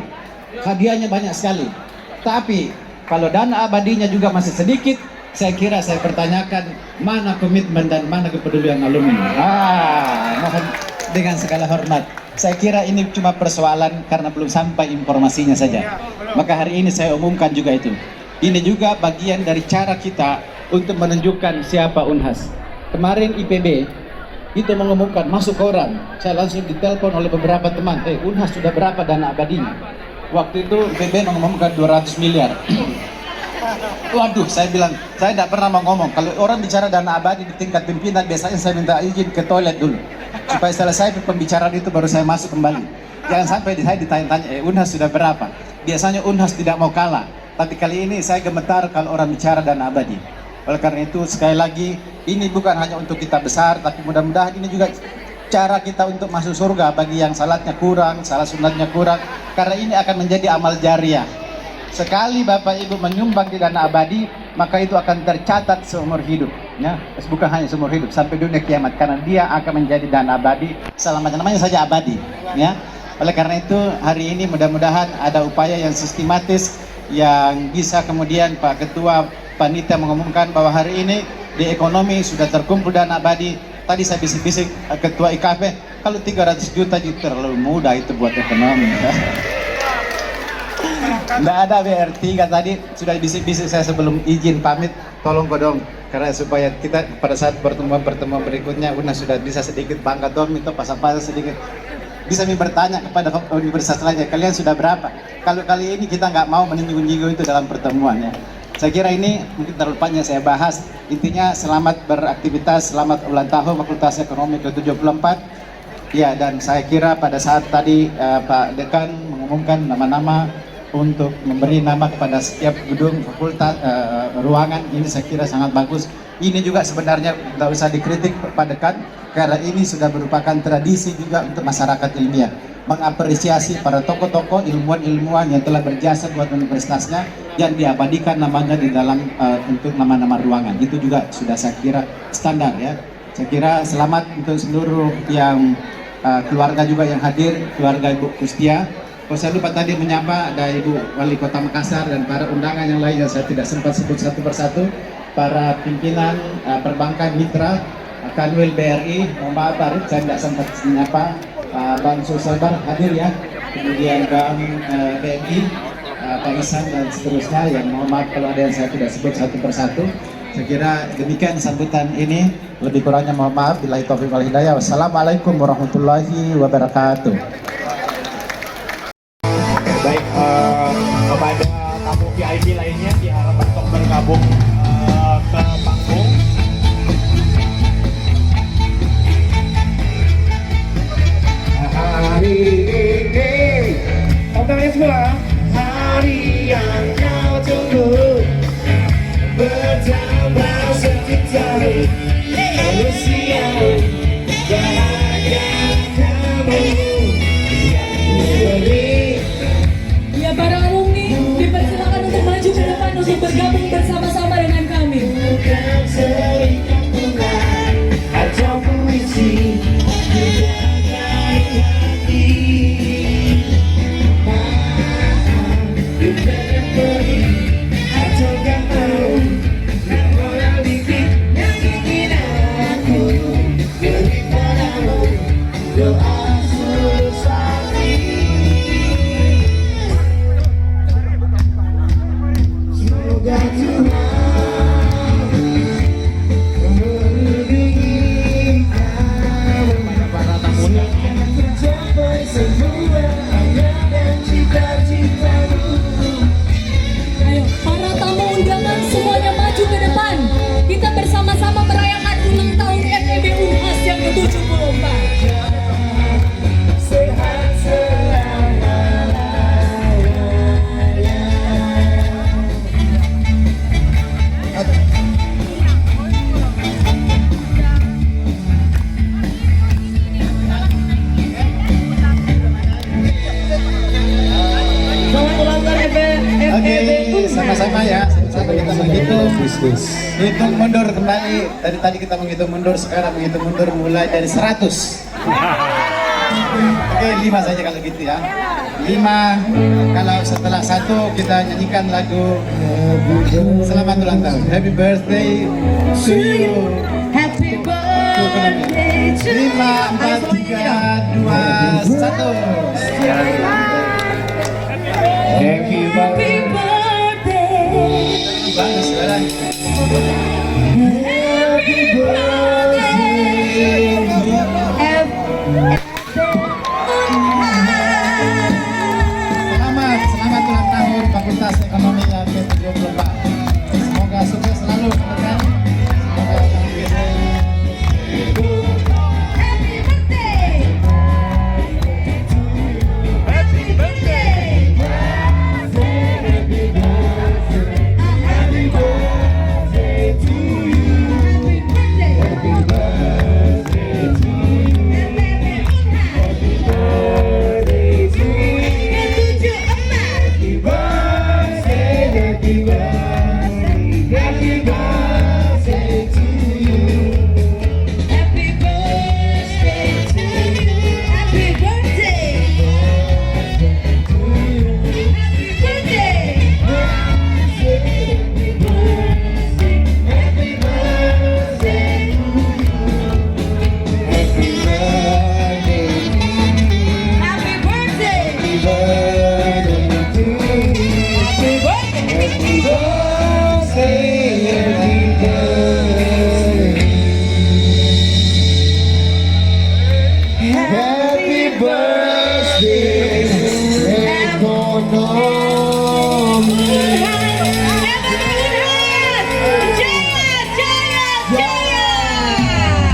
Hadiahnya banyak sekali. Tapi kalau dana abadinya juga masih sedikit, saya kira saya pertanyakan mana komitmen dan mana kepedulian alumni. Mohon dengan segala hormat. Saya kira ini cuma persoalan karena belum sampai informasinya saja. Maka hari ini saya umumkan juga itu. Ini juga bagian dari cara kita untuk menunjukkan siapa UNHAS. Kemarin IPB itu mengumumkan masuk koran. Saya langsung ditelepon oleh beberapa teman, UNHAS sudah berapa dana abadinya? Waktu itu IPB mengumumkan 200 miliar. Waduh, saya bilang, saya tidak pernah mau ngomong. Kalau orang bicara dana abadi di tingkat pimpinan, biasanya saya minta izin ke toilet dulu. Supaya selesai pembicaraan itu baru saya masuk kembali. Jangan sampai saya ditanya-tanya, UNHAS sudah berapa? Biasanya UNHAS tidak mau kalah. Tapi kali ini saya gemetar kalau orang bicara dana abadi. Oleh karena itu, sekali lagi, ini bukan hanya untuk kita besar, tapi mudah-mudahan ini juga cara kita untuk masuk surga bagi yang salatnya kurang, salat sunatnya kurang, karena ini akan menjadi amal jariah. Sekali Bapak Ibu menyumbang di dana abadi, maka itu akan tercatat seumur hidup ya. Bukan hanya seumur hidup, sampai dunia kiamat, karena dia akan menjadi dana abadi selamanya, namanya saja abadi ya. Oleh karena itu hari ini mudah-mudahan ada upaya yang sistematis yang bisa kemudian Pak Ketua Panitia mengumumkan bahwa hari ini di ekonomi sudah terkumpul dana abadi. Tadi saya bisik-bisik Ketua IKP, kalau 300 juta terlalu mudah itu buat ekonomi. Nggak ada BR3 tadi, sudah bisik-bisik saya sebelum izin pamit, tolong dong, karena supaya kita pada saat pertemuan-pertemuan berikutnya UNHAS sudah bisa sedikit bangga dong, itu pasang-pasang sedikit. Bisa bertanya kepada universitas lainnya, kalian sudah berapa? Kalau kali ini kita nggak mau menyinggung-nyinggung itu dalam pertemuan ya. Saya kira ini mungkin terlalu panjang saya bahas. Intinya selamat beraktivitas, selamat ulang tahun Fakultas Ekonomi ke-74. Ya, dan saya kira pada saat tadi Pak Dekan mengumumkan nama-nama untuk memberi nama kepada setiap gedung fakultas, ruangan, ini saya kira sangat bagus. Ini juga sebenarnya tidak usah dikritik Pak Dekan, karena ini sudah merupakan tradisi juga untuk masyarakat ilmiah. Mengapresiasi para tokoh-tokoh ilmuwan-ilmuwan yang telah berjasa buat universitasnya yang diabadikan namanya di dalam untuk nama-nama ruangan. Itu juga sudah saya kira standar ya. Saya kira selamat untuk seluruh yang keluarga juga yang hadir, keluarga Ibu Kustia. Saya lupa tadi menyapa ada Ibu Wali Kota Makassar dan para undangan yang lain yang saya tidak sempat sebut satu persatu. Para pimpinan perbankan mitra, Kanwil BRI, mohon maaf Pak, saya tidak sempat menyapa. Bang Sulsabar hadir ya, kemudian Bang BNI, Pak Isan dan seterusnya. Yang mohon maaf kalau ada yang saya tidak sebut satu persatu. Saya kira demikian sambutan ini, lebih kurangnya mohon maaf. Billahi taufiq wal hidayah. Wassalamualaikum warahmatullahi wabarakatuh. Baik, kepada tamu VIP lainnya diharapkan untuk bergabung ke panggung. Hari ini, teman-teman semua, hari yang kau tunggu, bertambah sekitar manusia, bahagia kamu yang beri. Ya, para alumni dipersilakan untuk maju ke depan untuk bergabung bersama-sama dengan kami. Bukan serikat bunga atau puisi, dibagai hati. Maaf, bukan pergi atau gak mau. Namun yang bikin aku beri padamu doa tulus hati. Semoga Tuhan membimbing kamu mencapai semua angan dan cita-citamu. Ayo, para tamu undangan semuanya maju ke depan. Kita bersama-sama merayakan ulang tahun FEB Unhas yang ke-74. Sehat Oke, sama-sama ya. Sama kita menghitung. Hitung mundur kembali. Tadi kita menghitung mundur, sekarang menghitung mundur mulai dari 100. Oke, 5 saja kalau gitu ya. 5. Kalau setelah 1 kita nyanyikan lagu selamat ulang tahun. Happy birthday to you. Happy birthday to 5, 4, 3, 2, 1. Happy birthday. Bagus sekarang. Happy birthday. Selamat ulang tahun Fakultas Ekonomi yang ke-74. Semoga sukses selalu ke depan. Semoga Happy birthday. Happy birthday.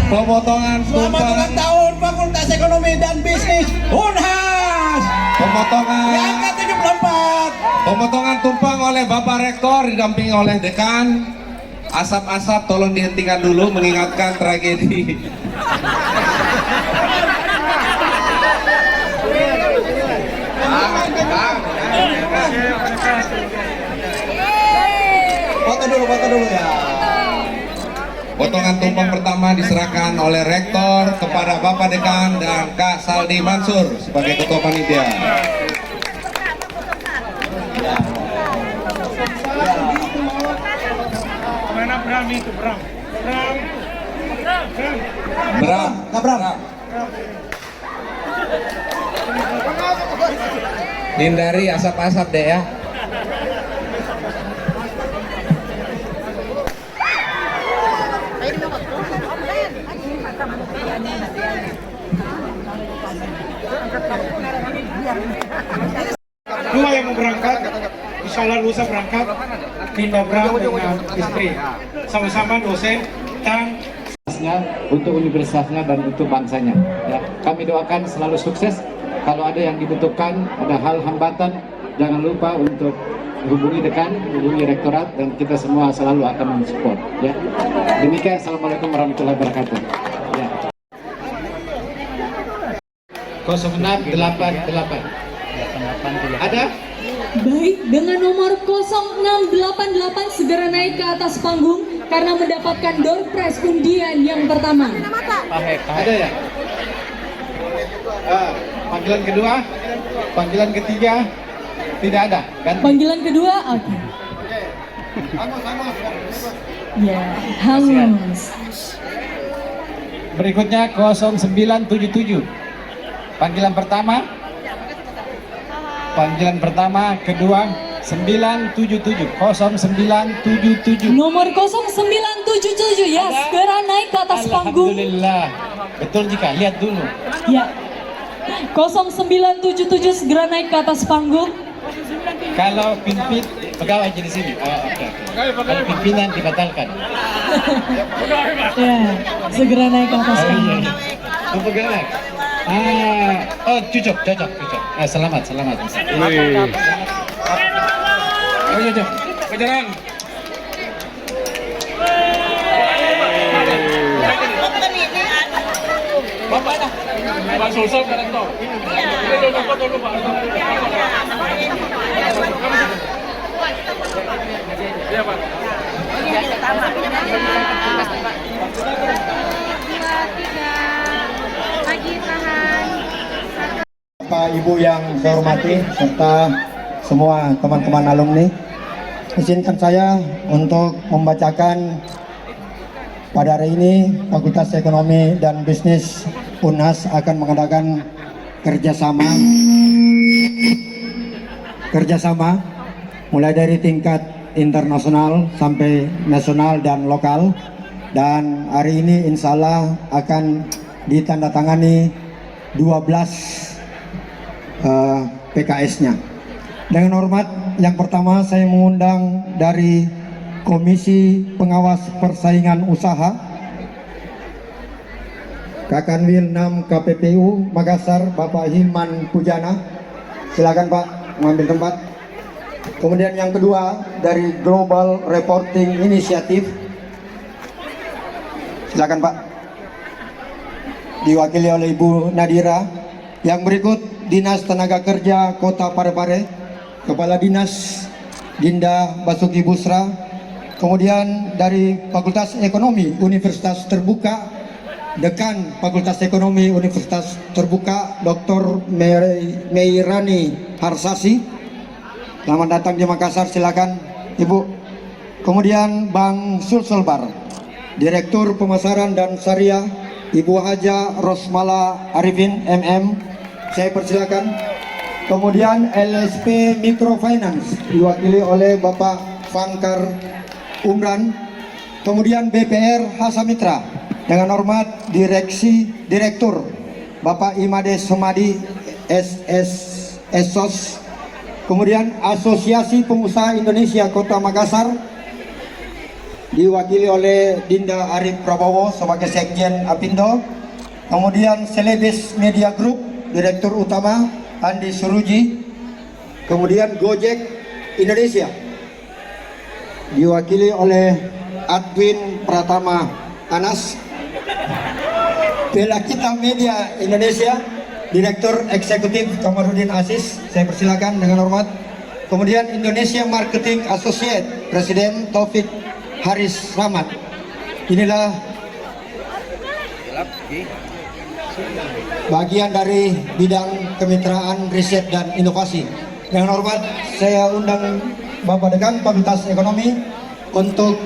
Pemotongan Selamat ulang tahun Fakultas Ekonomi dan Bisnis Unhas pemotongan yang ke-74. pemotongan tumpang oleh Bapak Rektor didampingi oleh Dekan. Asap-asap tolong dihentikan dulu mengingatkan tragedi. Foto dulu ya. Potongan tumpeng pertama diserahkan oleh Rektor kepada Bapak Dekan dan Kak Saldi Mansur sebagai Ketua Panitia. Mana Bram itu Bram? Bram. Hindari asap-asap deh ya. Dua yang mau berangkat, insya Allah lusa berangkat, Dinda Bram dengan istri, sama-sama dosen dan untuk universitasnya dan untuk bangsanya. Ya, kami doakan selalu sukses. Kalau ada yang dibutuhkan, ada hal hambatan, jangan lupa untuk hubungi dekan, hubungi rektorat, dan kita semua selalu akan mensupport. Ya, demikian. Assalamualaikum warahmatullahi wabarakatuh. Ya. 0688. Ada? Baik, dengan nomor 0688 segera naik ke atas panggung karena mendapatkan door prize undian yang pertama. Ada ya? Panggilan kedua, panggilan ketiga, tidak ada kan? Panggilan kedua, oke. Ya, hangus. Berikutnya 0977. Panggilan pertama, kedua 977, 0977. Nomor 0977 ya, segera naik ke atas panggung. Alhamdulillah. Betul Jika, lihat dulu. Ya. 0977 segera naik ke atas panggung. Kalau pimpin pegawai aja di sini. Oh, oke. Kalau pimpinan dibatalkan. Ya, segera naik ke atas Oh iya. panggung. Oh, pegawai. Oh cocok. Selamat. Oh cocok. Kejaran. Pak Sulsel kan toh. Iya, Pak. Bapak Ibu yang saya hormati serta semua teman-teman alumni, izinkan saya untuk membacakan pada hari ini Fakultas Ekonomi dan Bisnis UNHAS akan mengadakan kerjasama mulai dari tingkat internasional sampai nasional dan lokal, dan hari ini insya Allah akan ditandatangani 12 PKS-nya. Dengan hormat, yang pertama saya mengundang dari Komisi Pengawas Persaingan Usaha Kakanwil 6 KPPU Makassar, Bapak Hilman Pujana. Silakan Pak mengambil tempat. Kemudian yang kedua dari Global Reporting Initiative. Silakan Pak. Diwakili oleh Ibu Nadira. Yang berikut Dinas Tenaga Kerja Kota Parepare, Kepala Dinas Dinda Basuki Busra. Kemudian dari Fakultas Ekonomi Universitas Terbuka, Dekan Fakultas Ekonomi Universitas Terbuka Dr. Meirani Harsasi. Selamat datang di Makassar, silakan Ibu. Kemudian Bang Sulselbar, Direktur Pemasaran dan Syariah, Ibu Haja Rosmala Arifin MM. Saya persilakan. Kemudian LSP Microfinance diwakili oleh Bapak Fangkar Umran. Kemudian BPR Hasamitra dengan hormat Direktur Bapak Imade Somadi SOS. Kemudian Asosiasi Pengusaha Indonesia Kota Makassar diwakili oleh Dinda Arif Prabowo sebagai Sekjen Apindo. Kemudian Celebes Media Group Direktur Utama Andi Suruji. Kemudian Gojek Indonesia diwakili oleh Adwin Pratama Anas, Bela Kita Media Indonesia, Direktur Eksekutif Kamarudin Aziz, saya persilakan dengan hormat. Kemudian Indonesia Marketing Associate, Presiden Taufik Haris Rahmat. Inilah bagian dari bidang kemitraan riset dan inovasi. Dengan hormat saya undang Bapak Dekan Fakultas Ekonomi untuk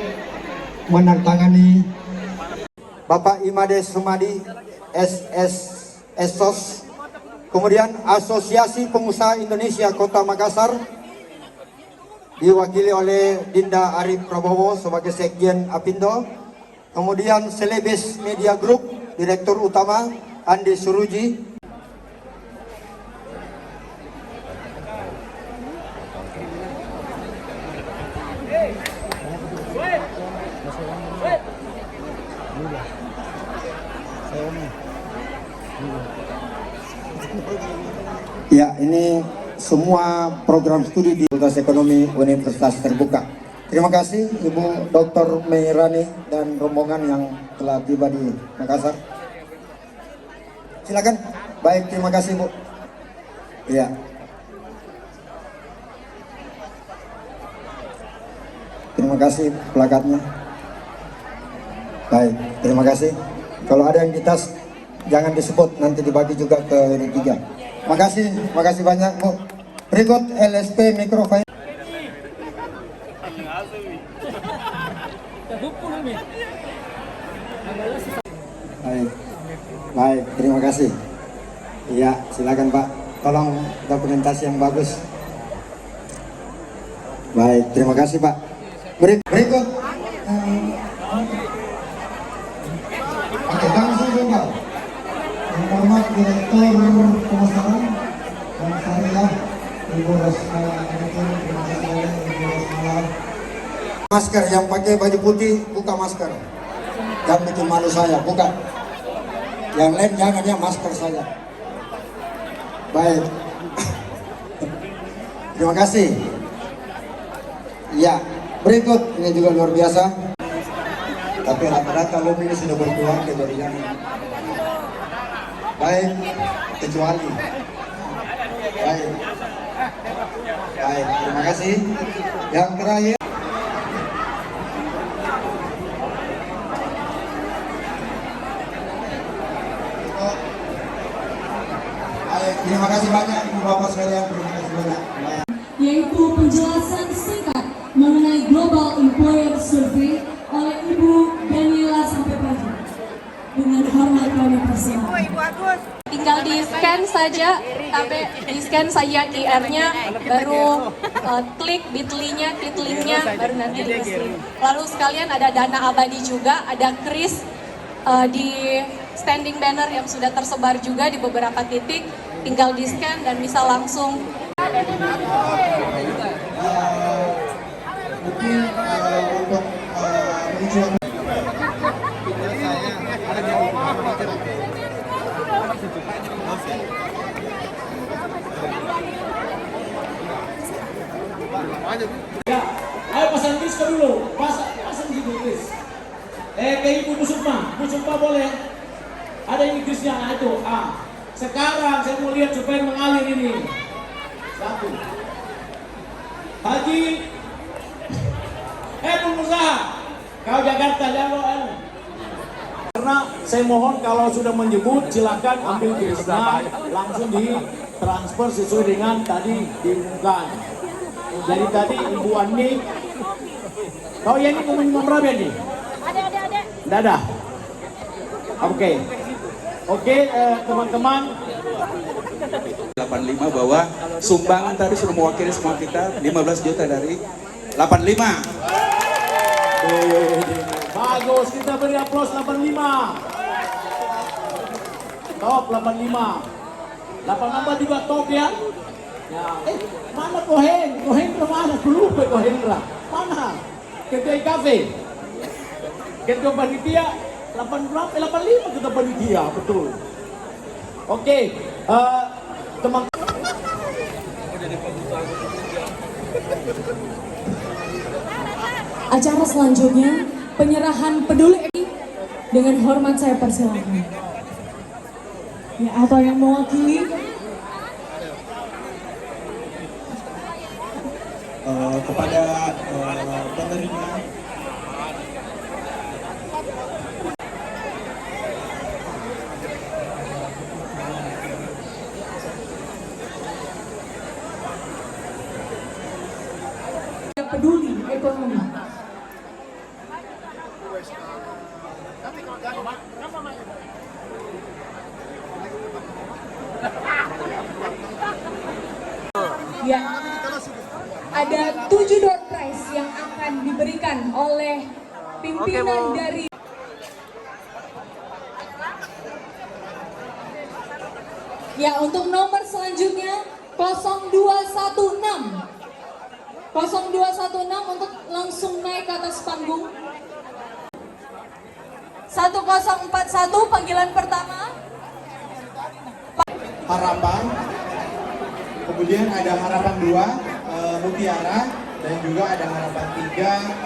menandatangani. Bapak Imades Sumadi SSSOS, kemudian Asosiasi Pengusaha Indonesia Kota Makassar diwakili oleh Dinda Arif Prabowo sebagai Sekjen Apindo, kemudian Celebes Media Group Direktur Utama Andi Suruji, ya, ini semua program studi di Fakultas Ekonomi Universitas Terbuka. Terima kasih Ibu Dr. Meirani dan rombongan yang telah tiba di Makassar. Silakan. Baik, terima kasih Bu. Ya. Terima kasih plakatnya. Baik, terima kasih. Kalau ada yang di tas jangan disebut, nanti dibagi juga ke unit 3. Makasih banyak Bu. Berikut LSP Microfinance. Baik, terima kasih. Iya, silakan Pak. Tolong dokumentasi yang bagus. Baik, terima kasih Pak. Berikut. Oke, langsung coba. Yang hormat Direktur Pemasaran dan Syariah Ibu Rosmala. Terima kasih banyak Ibu Rosmala. Masker yang pakai baju putih buka masker. Jangan bikin malu saya, buka. Yang lain jangan ya, masker saja. Baik. Terima kasih. Ya, berikut ini juga luar biasa. Tapi rata-rata lobby ini sudah berkeluarga dari jangan. Baik, kecuali. Baik. Baik, terima kasih. Yang terakhir. Terima kasih banyak Ibu Bapak sekalian, terima kasih banyak. Yaitu penjelasan singkat mengenai Global Employer Survey oleh Ibu Daniela Sampepraja. Dengan hormat kami persilakan. Tinggal di scan saja, di scan saja QR-nya, baru klik bit.ly-nya, klik link-nya, baru nanti diisi. Lalu sekalian ada dana abadi juga, ada kris di standing banner yang sudah tersebar juga di beberapa titik. Tinggal di scan dan bisa langsung. Ya, ayo pasang disko dulu, pasang di Inggris. Ke Ibu Bu Sukma boleh. Ada Inggrisnya, itu A. Sekarang saya mau lihat supaya mengalir ini. 1. Haji pengusaha, kau Jakarta jangan. Karena saya mohon kalau sudah menyebut silakan ambil tulisnya langsung ditransfer sesuai dengan tadi diumumkan. Jadi tadi Ibu Andi, kau yang ini ngomong berapa nih? Ada. Tidak ada. Oke, teman-teman. 85 bahwa sumbangan tadi sudah mewakili semua kita 15 juta dari 85. Bagus, kita beri aplaus 85. Top 85. 88 juga top ya. Mana Kohendra mana? Lupa Kohendra. Mana? Ketua IKV. Ketua panitia 85 kita panitia, betul. Oke, teman. Acara selanjutnya penyerahan peduli dengan hormat saya persilakan. Ya, atau yang mewakili kepada penerima peduli ekonomi. Ya, ada 7 door prize yang akan diberikan oleh pimpinan dari ya, untuk nomor selanjutnya 0216 untuk langsung naik ke atas panggung. 1041 panggilan pertama. harapan, kemudian ada harapan 2 Mutiara, dan juga ada harapan 3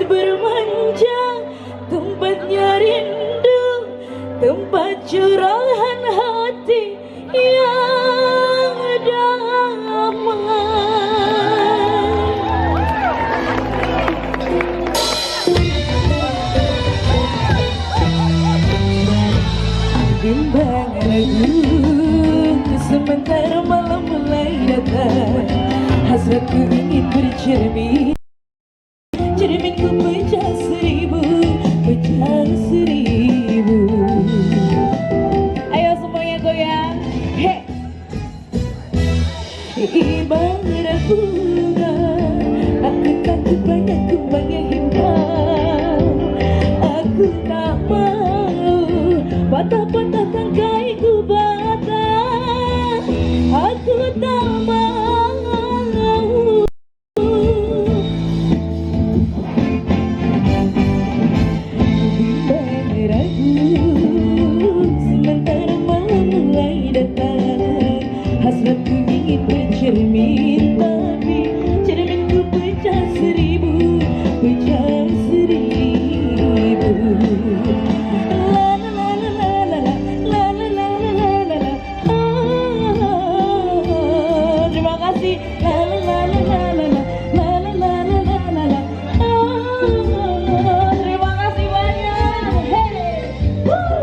bermanja, tempatnya rindu, tempat curahan hati yang damai. Bimbang lagu sementara malam mulai datang, hasratku ingin bercermin. Cerminku pecah seribu. Ayo semuanya goyang. Hey. Ibarat bunga, aku takut banyak kumbang yang himbau. Aku tak mau patah-patah tangkaiku patah. Aku tak mau. Hasratku ingin bercermin, tapi cerminku pecah seribu. La la la la la la la la la la la la. Oh, terima kasih. La la la la la la la la la la la la. Oh, terima kasih banyak. Hey, woo.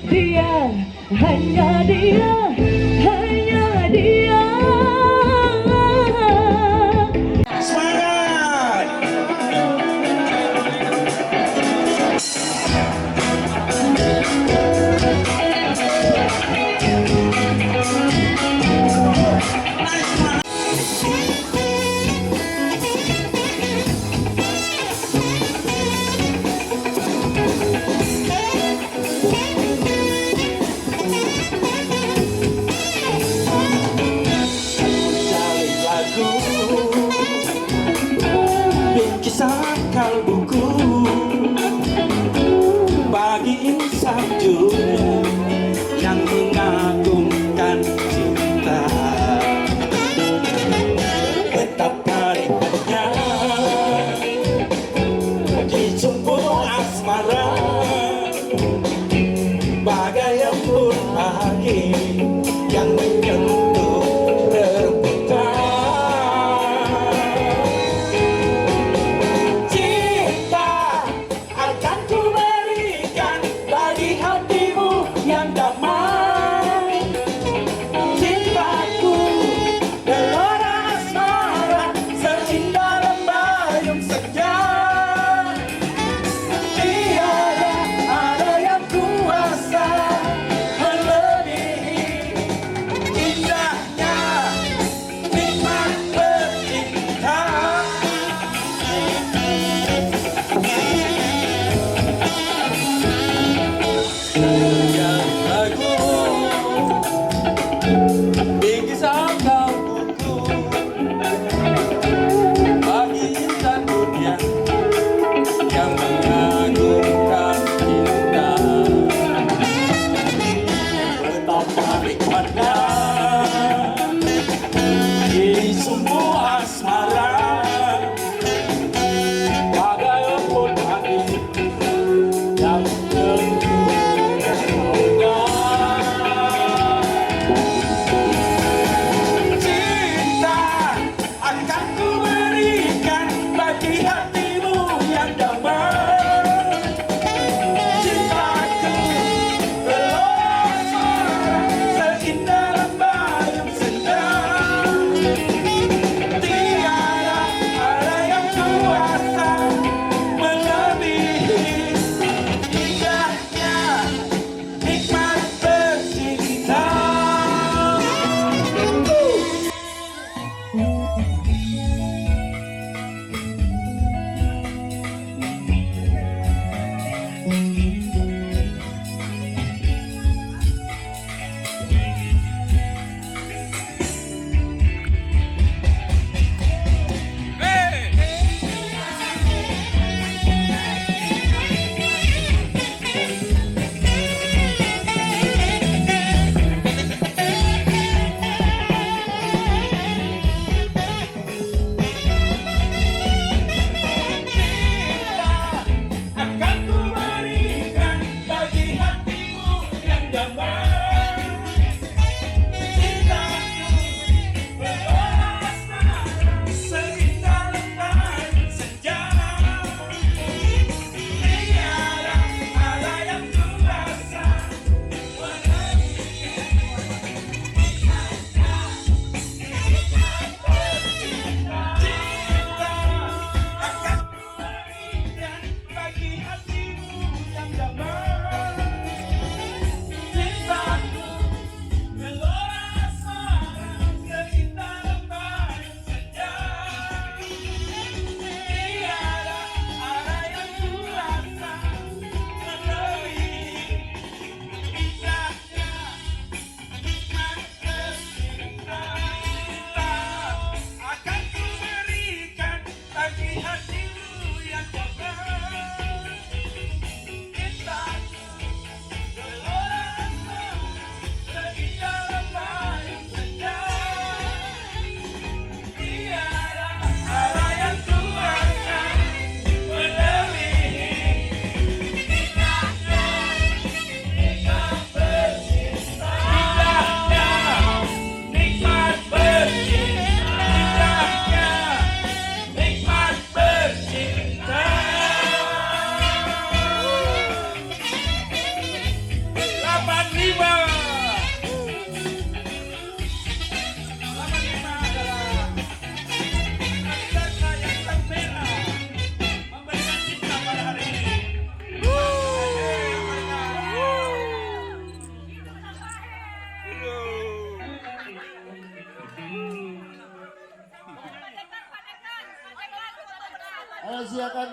Dia, hanya dia, hanya dia. Semangat!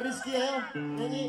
Rizky, ayo nyanyi.